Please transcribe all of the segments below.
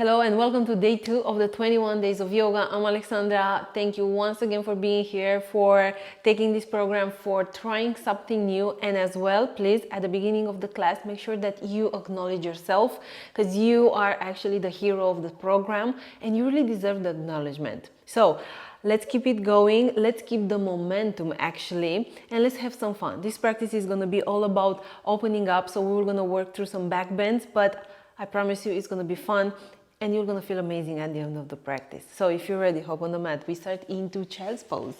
Hello and welcome to day 2 of the 21 days of yoga. I'm Alexandra. Thank you once again for being here, for taking this program, for trying something new. And as well, please, at the beginning of the class, make sure that you acknowledge yourself, because you are actually the hero of the program and you really deserve the acknowledgement. So let's keep it going. Let's keep the momentum actually, and let's have some fun. This practice is going to be all about opening up. So we're going to work through some back bends, but I promise you it's going to be fun. And you're going to feel amazing at the end of the practice. So if you're ready, hop on the mat. We start into child's pose.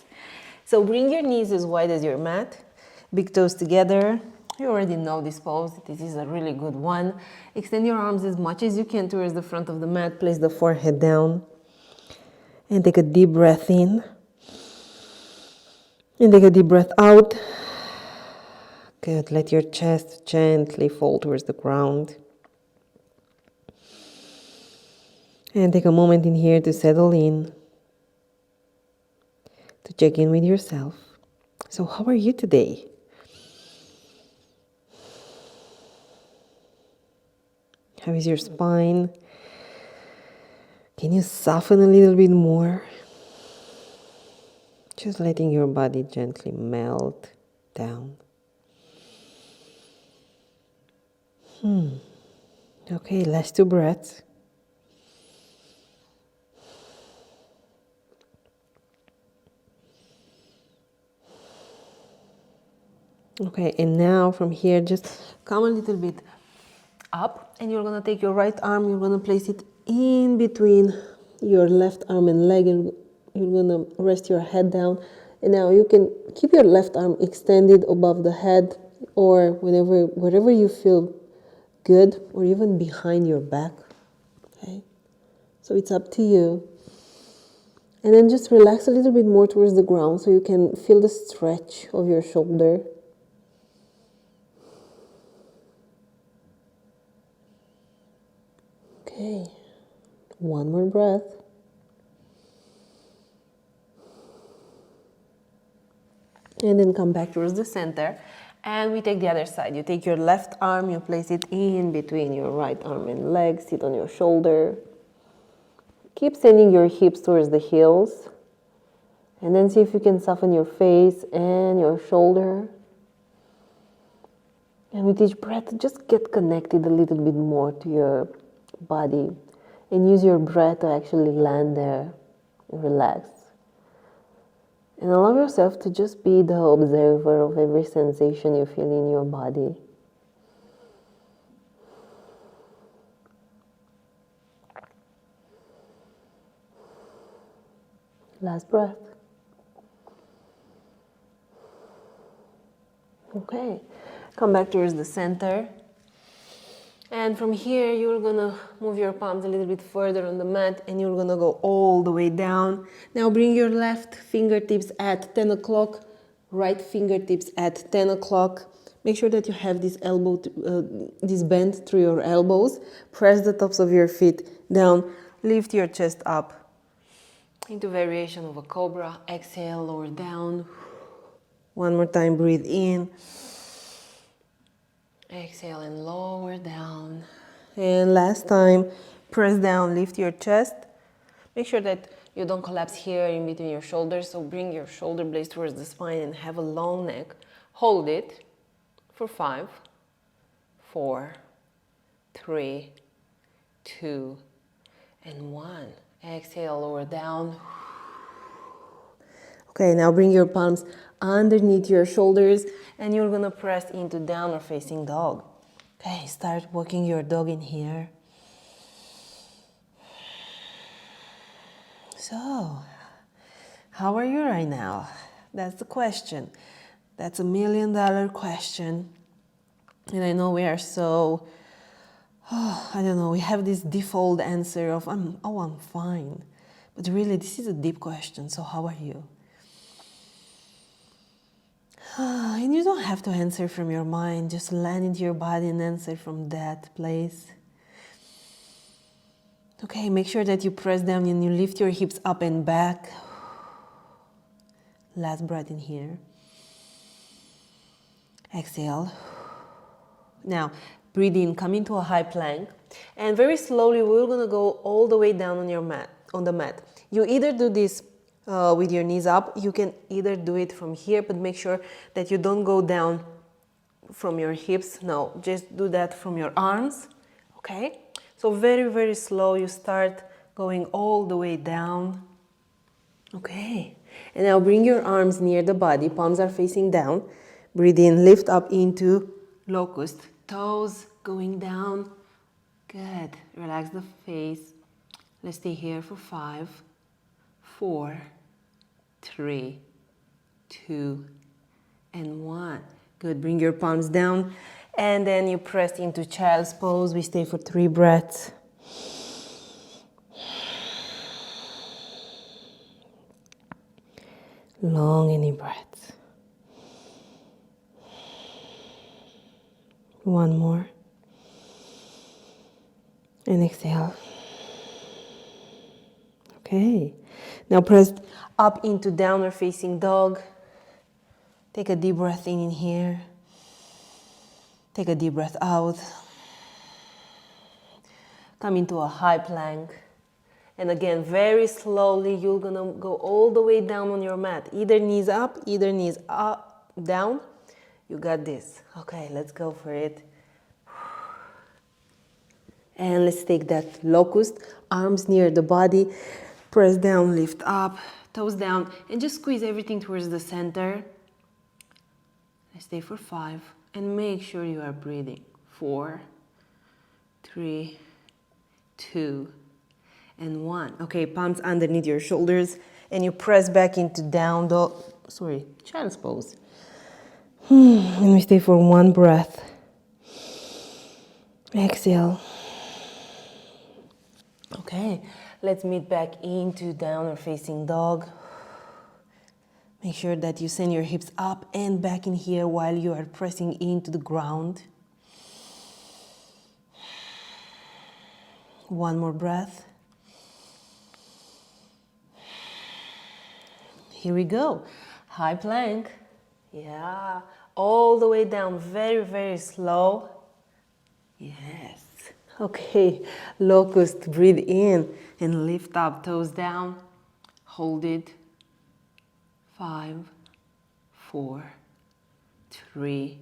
So bring your knees as wide as your mat. Big toes together. You already know this pose. This is a really good one. Extend your arms as much as you can towards the front of the mat. Place the forehead down. And take a deep breath in. And take a deep breath out. Good. Let your chest gently fall towards the ground. And take a moment in here to settle in, to check in with yourself. So how are you today? How is your spine? Can you soften a little bit more? Just letting your body gently melt down. Okay, last 2 breaths. Okay, and now from here, just come a little bit up, and you're gonna take your right arm, you're gonna place it in between your left arm and leg, and you're gonna rest your head down. And now you can keep your left arm extended above the head, or wherever you feel good, or even behind your back. Okay, so it's up to you. And then just relax a little bit more towards the ground so you can feel the stretch of your shoulder. Okay, one more breath. And then come back towards the center. And we take the other side. You take your left arm, you place it in between your right arm and leg, sit on your shoulder. Keep sending your hips towards the heels. And then see if you can soften your face and your shoulder. And with each breath, just get connected a little bit more to your body, and use your breath to actually land there and relax. And allow yourself to just be the observer of every sensation you feel in your body. Last breath. Okay, come back towards the center. And from here, you're gonna move your palms a little bit further on the mat, and you're gonna go all the way down. Now bring your left fingertips at 10 o'clock, right fingertips at 10 o'clock. Make sure that you have this this bend through your elbows. Press the tops of your feet down. Lift your chest up into variation of a cobra. Exhale, lower down. One more time, breathe in. Exhale and lower down. And last time, press down, lift your chest. Make sure that you don't collapse here in between your shoulders. So bring your shoulder blades towards the spine and have a long neck. Hold it for 5, 4, 3, 2, and 1. Exhale, lower down. Okay, now bring your palms underneath your shoulders, and you're gonna press into downward facing dog. Okay, start walking your dog in here. So, how are you right now? That's the question. That's $1 million question. And I know we are so, I don't know, we have this default answer of, I'm fine. But really, this is a deep question, so how are you? And you don't have to answer from your mind, just land into your body and answer from that place. Okay, make sure that you press down and you lift your hips up and back. Last breath in here. Exhale. Now, Breathe in, come into a high plank. And very slowly, we're gonna go all the way down on your mat, on the mat. You either do this with your knees up, you can either do it from here, but make sure that you don't go down from your hips. No, just do that from your arms, okay? So very, very slow, you start going all the way down, okay? And now bring your arms near the body, palms are facing down. Breathe in, lift up into locust, toes going down. Good, relax the face. Let's stay here for 5, 4, 3, 2, and 1. Good, bring your palms down. And then you press into child's pose. We stay for 3 breaths. Long and in breaths. 1 more. And exhale. Okay. Now press up into downward facing dog. Take a deep breath in here. Take a deep breath out. Come into a high plank. And again, very slowly, you're gonna go all the way down on your mat. Either knees up, either knees up, down. You got this. Okay, let's go for it. And let's take that locust, arms near the body. Press down, lift up, toes down, and just squeeze everything towards the center. Let's stay for 5, and make sure you are breathing. 4, 3, 2, and 1. Okay, palms underneath your shoulders, and you press back into down dog, child's pose. And we stay for 1 breath. Exhale. Okay, let's meet back into downward facing dog. Make sure that you send your hips up and back in here while you are pressing into the ground. 1 more breath. Here we go. High plank. Yeah. All the way down. Very, very slow. Yes. Okay. Locust. Breathe in and lift up. Toes down. Hold it. 5, 4, 3,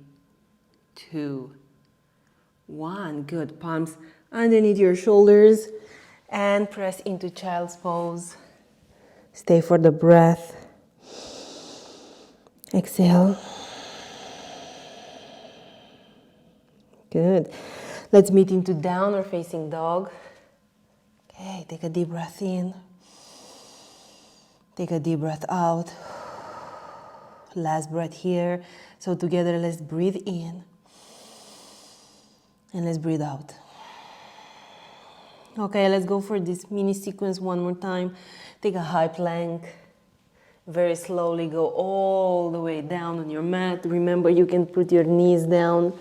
2, 1. Good. Palms underneath your shoulders and press into child's pose. Stay for the breath. Exhale. Good. Let's meet into downward facing dog. Okay, take a deep breath in. Take a deep breath out. Last breath here. So together, let's breathe in. And let's breathe out. Okay, let's go for this mini sequence one more time. Take a high plank. Very slowly go all the way down on your mat. Remember, you can put your knees down.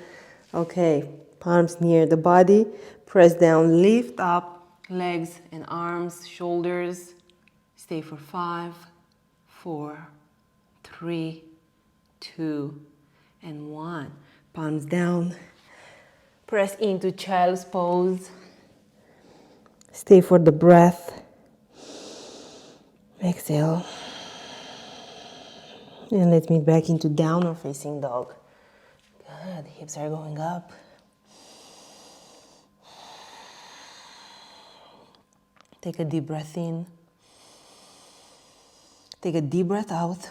Okay, palms near the body. Press down, lift up, legs and arms, shoulders. Stay for 5, 4, 3, 2, and 1. Palms down. Press into child's pose. Stay for the breath. Exhale. And let's meet back into downward facing dog. Good, hips are going up. Take a deep breath in. Take a deep breath out.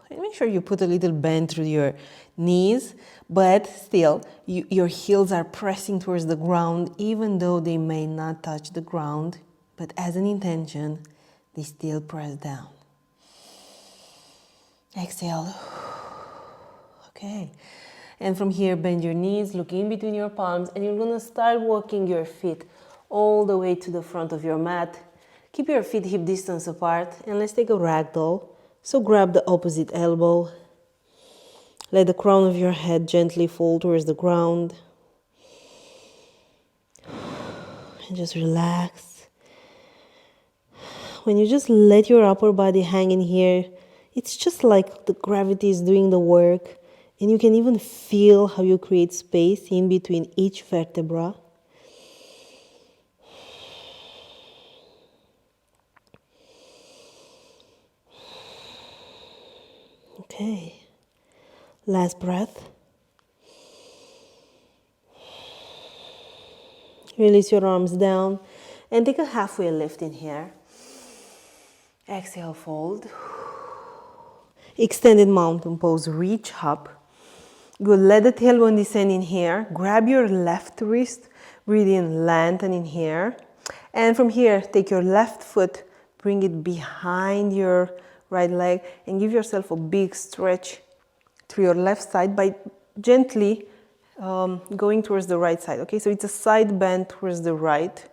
And make sure you put a little bend through your knees, but still, your heels are pressing towards the ground, even though they may not touch the ground, but as an intention, they still press down. Exhale. Okay. And from here, bend your knees, look in between your palms, and you're gonna start walking your feet all the way to the front of your mat. Keep your feet hip distance apart, and let's take a ragdoll. So grab the opposite elbow. Let the crown of your head gently fall towards the ground. And just relax. When you just let your upper body hang in here, it's just like the gravity is doing the work, And you can even feel how you create space in between each vertebra. Okay. Last breath. Release your arms down and take a halfway lift in here. Exhale, fold. Extended mountain pose, reach up. Good, let the tailbone descend in here. Grab your left wrist, breathe in, lengthen in here. And from here, take your left foot, bring it behind your right leg and give yourself a big stretch to your left side by gently going towards the right side. Okay, so it's a side bend towards the right.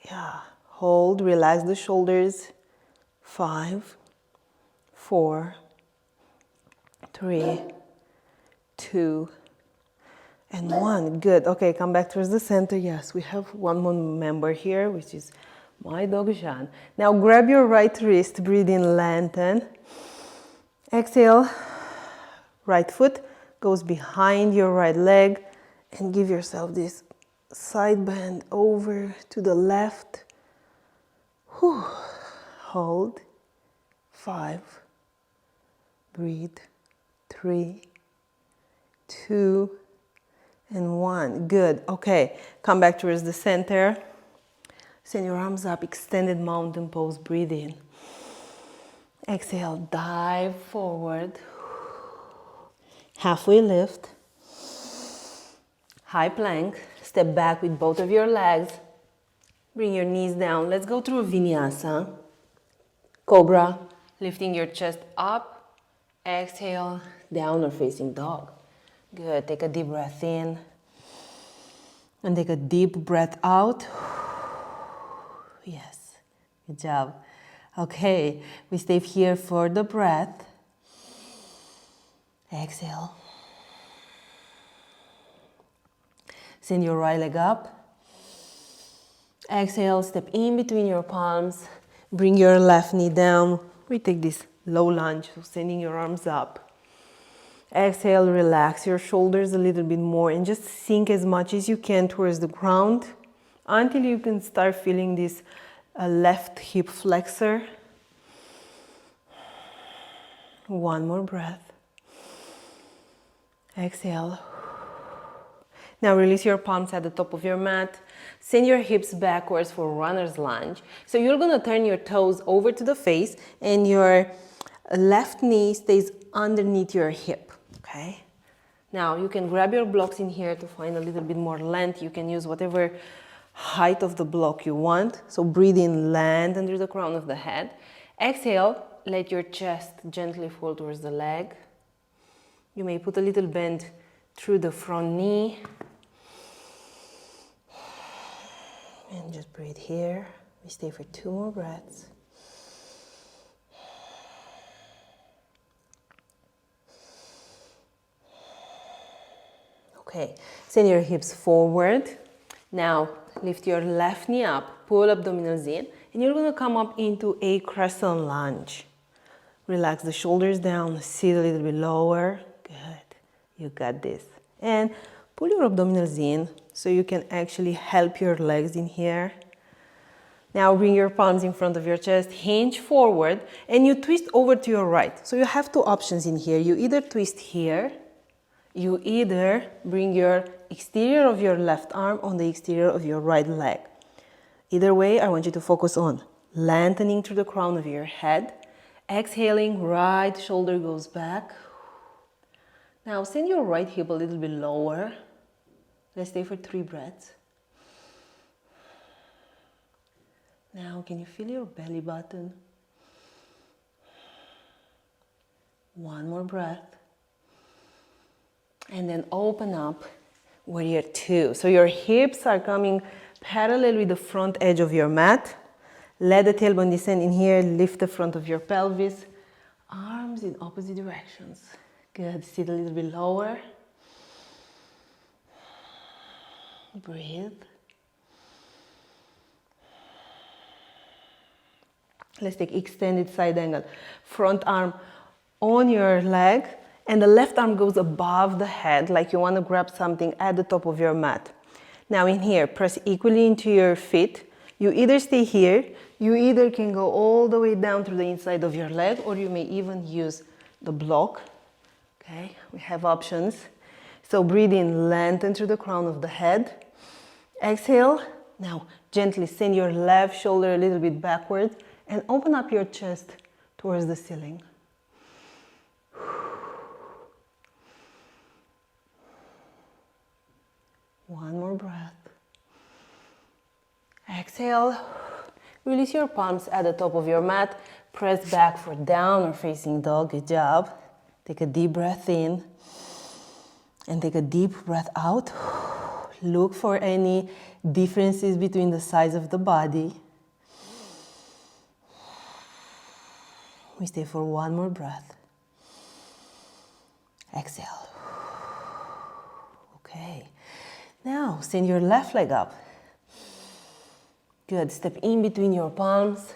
Yeah, hold, relax the shoulders. 5, 4, 3, 2, and 1. Good. Okay, come back towards the center. Yes, we have one more member here, which is my dog Jean. Now grab your right wrist, breathe in, lengthen. Exhale, right foot goes behind your right leg and give yourself this side bend over to the left. Whew. Hold. 5, breathe. 3, 2, and 1. Good. Okay, come back towards the center. Send your arms up, extended mountain pose, breathe in. Exhale, dive forward. Halfway lift. High plank. Step back with both of your legs. Bring your knees down. Let's go through a vinyasa. Cobra. Lifting your chest up. Exhale, downward facing dog. Good. Take a deep breath in. And take a deep breath out. Yes. Good job. Okay. We stay here for the breath. Exhale. Send your right leg up. Exhale, step in between your palms. Bring your left knee down. We take this low lunge, so sending your arms up. Exhale, relax your shoulders a little bit more and just sink as much as you can towards the ground until you can start feeling this left hip flexor. One more breath. Exhale. Now release your palms at the top of your mat. Send your hips backwards for runner's lunge. So you're gonna turn your toes over to the face and your left knee stays underneath your hip, okay? Now you can grab your blocks in here to find a little bit more length. You can use whatever height of the block you want. So breathe in, land under the crown of the head. Exhale, let your chest gently fall towards the leg. You may put a little bend through the front knee. And just breathe here. We stay for 2 more breaths. Okay, send your hips forward. Now lift your left knee up, pull abdominals in, and you're gonna come up into a crescent lunge. Relax the shoulders down, sit a little bit lower. Good, you got this. And pull your abdominals in so you can actually help your legs in here. Now bring your palms in front of your chest, hinge forward, and you twist over to your right. So you have 2 options in here. You either twist here, you either bring your exterior of your left arm on the exterior of your right leg. Either way, I want you to focus on lengthening through the crown of your head. Exhaling, right shoulder goes back. Now send your right hip a little bit lower. Let's stay for 3 breaths. Now, can you feel your belly button? 1 more breath. And then open up, warrior 2. So your hips are coming parallel with the front edge of your mat. Let the tailbone descend in here, lift the front of your pelvis. Arms in opposite directions. Good, sit a little bit lower. Breathe. Let's take extended side angle. Front arm on your leg And the left arm goes above the head, like you want to grab something at the top of your mat. Now in here, press equally into your feet. You either stay here, you either can go all the way down through the inside of your leg, or you may even use the block. Okay, we have options. So breathe in, lengthen through the crown of the head. Exhale. Now gently send your left shoulder a little bit backwards and open up your chest towards the ceiling. One more breath. Exhale. Release your palms at the top of your mat. Press back for down or facing dog. Good job. Take a deep breath in. And take a deep breath out. Look for any differences between the size of the body. We stay for one more breath. Exhale. Okay. Now, send your left leg up. Good. Step in between your palms.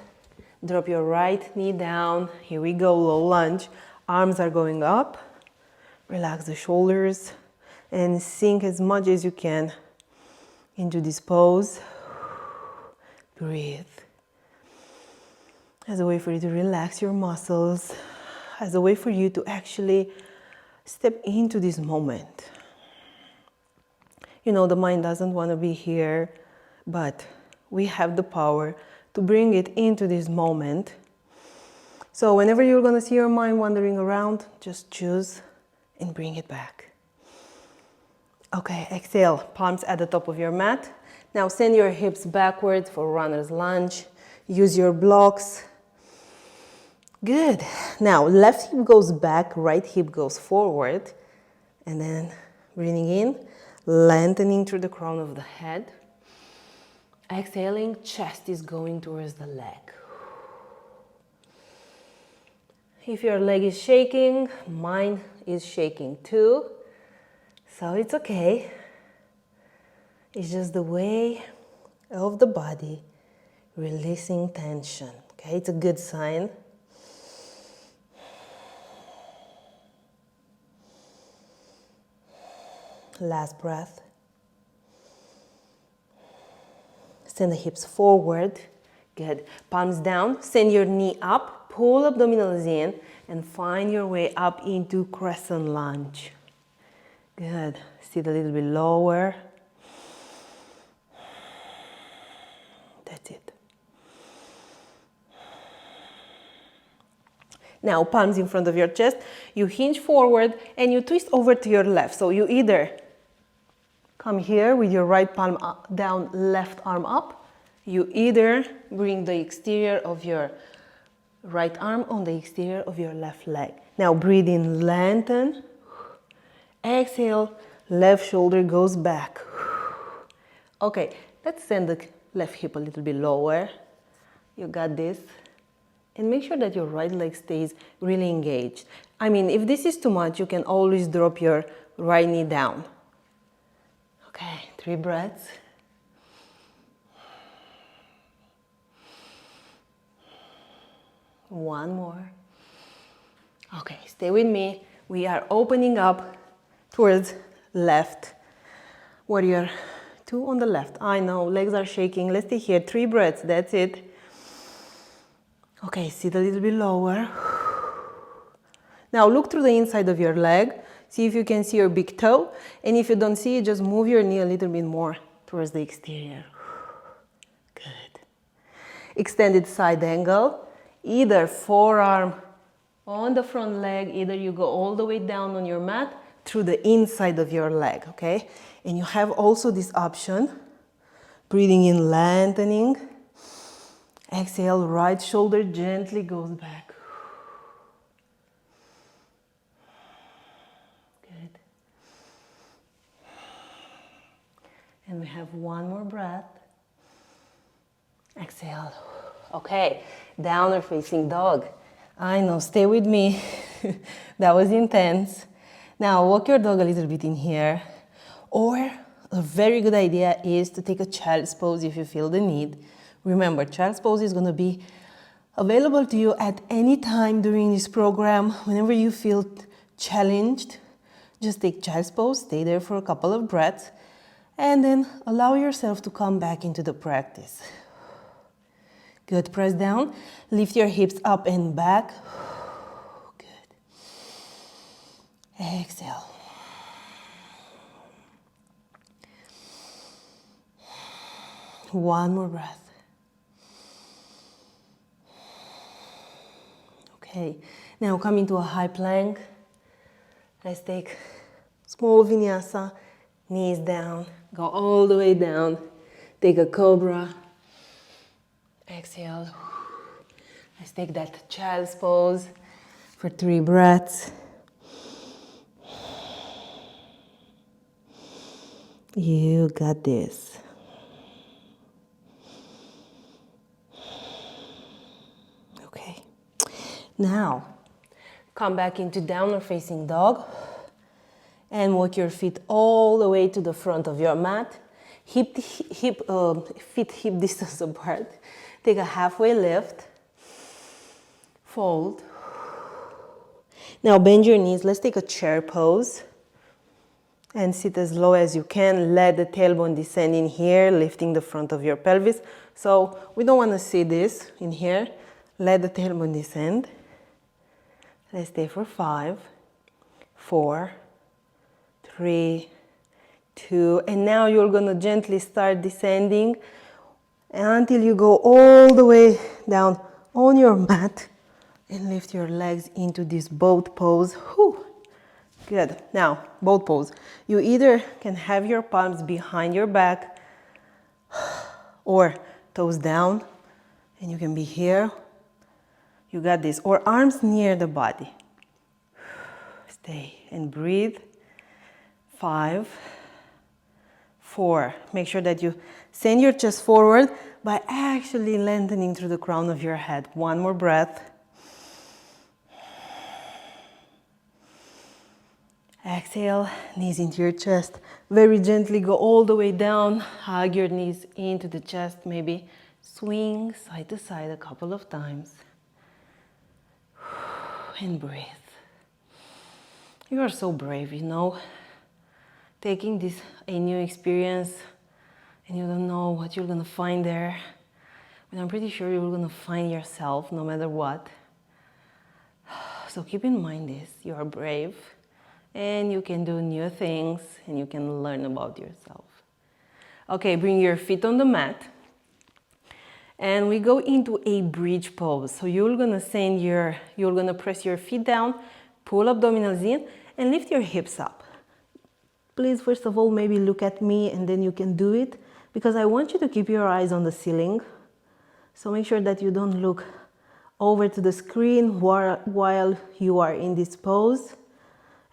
Drop your right knee down. Here we go, low lunge. Arms are going up. Relax the shoulders and sink as much as you can into this pose. Breathe. As a way for you to relax your muscles, as a way for you to actually step into this moment. You know, the mind doesn't want to be here, but we have the power to bring it into this moment. So whenever you're going to see your mind wandering around, just choose and bring it back. Okay, exhale, palms at the top of your mat. Now send your hips backwards for runner's lunge. Use your blocks. Good. Now left hip goes back, right hip goes forward. And then breathing in, lengthening through the crown of the head. Exhaling, chest is going towards the leg. If your leg is shaking, mine is shaking too. So it's okay. It's just the way of the body releasing tension. Okay, it's a good sign. Last breath. Send the hips forward. Good. Palms down. Send your knee up. Pull abdominals in and find your way up into crescent lunge. Good. Sit a little bit lower. That's it. Now, palms in front of your chest. You hinge forward and you twist over to your left. So you either come here with your right palm down, left arm up. You either bring the exterior of your right arm on the exterior of your left leg. Now breathe in, lengthen. Exhale, left shoulder goes back. Okay, let's send the left hip a little bit lower. You got this. And make sure that your right leg stays really engaged. I mean, if this is too much, you can always drop your right knee down. Okay, 3 breaths. One more. Okay, stay with me. We are opening up towards left. Warrior 2 on the left. I know, legs are shaking. Let's stay here. 3 breaths, that's it. Okay, sit a little bit lower. Now look through the inside of your leg. See if you can see your big toe. And if you don't see it, just move your knee a little bit more towards the exterior. Good. Extended side angle. Either forearm on the front leg, either you go all the way down on your mat through the inside of your leg, okay? And you have also this option. Breathing in, lengthening. Exhale, right shoulder gently goes back. Good. And we have one more breath. Exhale. Okay, downward facing dog. I know, stay with me. That was intense. Now walk your dog a little bit in here. Or a very good idea is to take a child's pose if you feel the need. Remember, child's pose is going to be available to you at any time during this program. Whenever you feel challenged, just take child's pose, stay there for a couple of breaths, and then allow yourself to come back into the practice. Good, press down, lift your hips up and back. Good. Exhale. One more breath. Okay, now come into a high plank. Let's take small vinyasa, knees down, go all the way down. Take a cobra. Exhale. Let's take that child's pose for 3 breaths. You got this. Okay. Now, come back into downward facing dog and walk your feet all the way to the front of your mat. Feet hip distance apart. Take a halfway lift. Fold. Now bend your knees. Let's take a chair pose. And sit as low as you can. Let the tailbone descend in here, lifting the front of your pelvis. So we don't want to see this in here. Let the tailbone descend. Let's stay for 5, 4, 3, 2, and now you're going to gently start descending until you go all the way down on your mat and lift your legs into this boat pose. Whew. Good. Now, boat pose. You either can have your palms behind your back or toes down, and you can be here. You got this. Or arms near the body. Stay and breathe. 5, 4. Make sure that you send your chest forward by actually lengthening through the crown of your head. One more breath. Exhale, knees into your chest. Very gently go all the way down. Hug your knees into the chest. Maybe swing side to side a couple of times. And breathe. You are so brave, you know. Taking this a new experience and you don't know what you're gonna find there. But I'm pretty sure you're gonna find yourself no matter what. So keep in mind this, you are brave and you can do new things and you can learn about yourself. Okay, bring your feet on the mat. And we go into a bridge pose. So you're gonna press your feet down, pull abdominals in, and lift your hips up. Please, first of all, maybe look at me and then you can do it, because I want you to keep your eyes on the ceiling. So make sure that you don't look over to the screen while you are in this pose,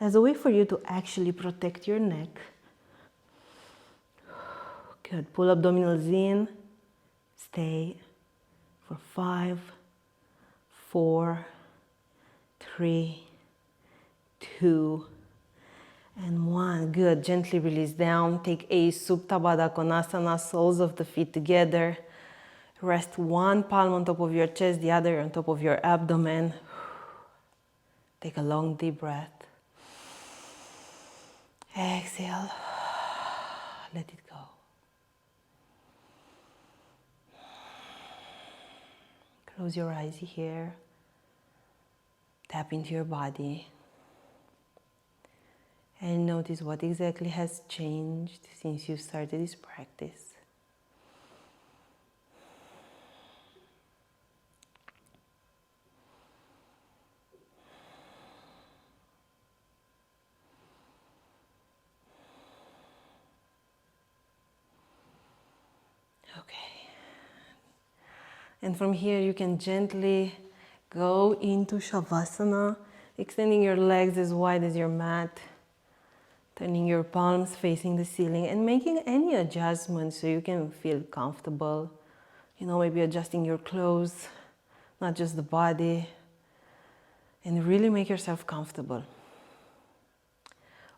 as a way for you to actually protect your neck. Good, pull abdominals in. Stay for 5, 4, 3, 2, and 1. Good. Gently release down. Take a Supta Baddha Konasana, soles of the feet together. Rest one palm on top of your chest, the other on top of your abdomen. Take a long deep breath. Exhale. Let it go. Close your eyes here. Tap into your body. And notice what exactly has changed since you started this practice. Okay. And from here you can gently go into Shavasana, extending your legs as wide as your mat, turning your palms facing the ceiling and making any adjustments so you can feel comfortable. You know, maybe adjusting your clothes, not just the body, and really make yourself comfortable.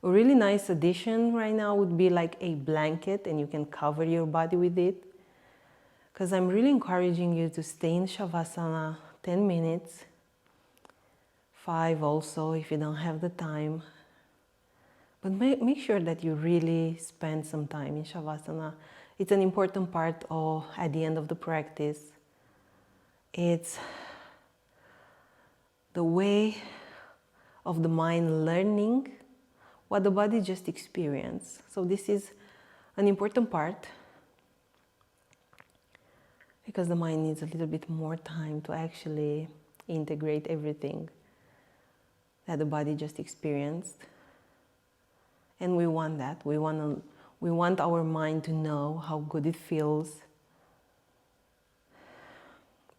A really nice addition right now would be like a blanket, and you can cover your body with it. Because I'm really encouraging you to stay in Shavasana 10 minutes, 5 also if you don't have the time. But make sure that you really spend some time in Shavasana. It's an important part of at the end of the practice. It's the way of the mind learning what the body just experienced. So this is an important part because the mind needs a little bit more time to actually integrate everything that the body just experienced. And we want that. We want our mind to know how good it feels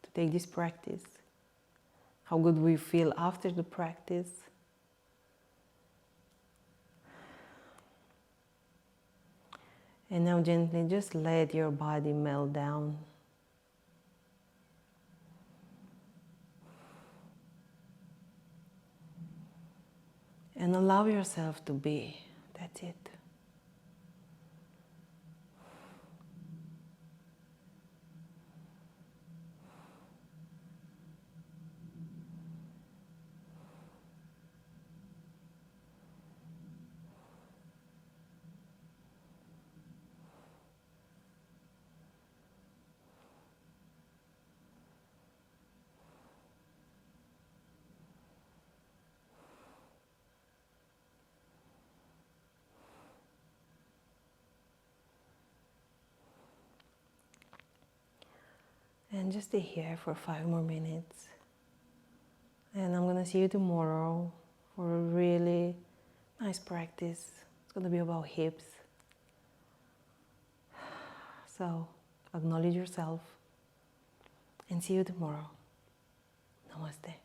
to take this practice, how good we feel after the practice. And now gently just let your body melt down. And allow yourself to be. That's it. And just stay here for 5 more minutes. And I'm gonna see you tomorrow for a really nice practice. It's gonna be about hips. So acknowledge yourself and see you tomorrow. Namaste.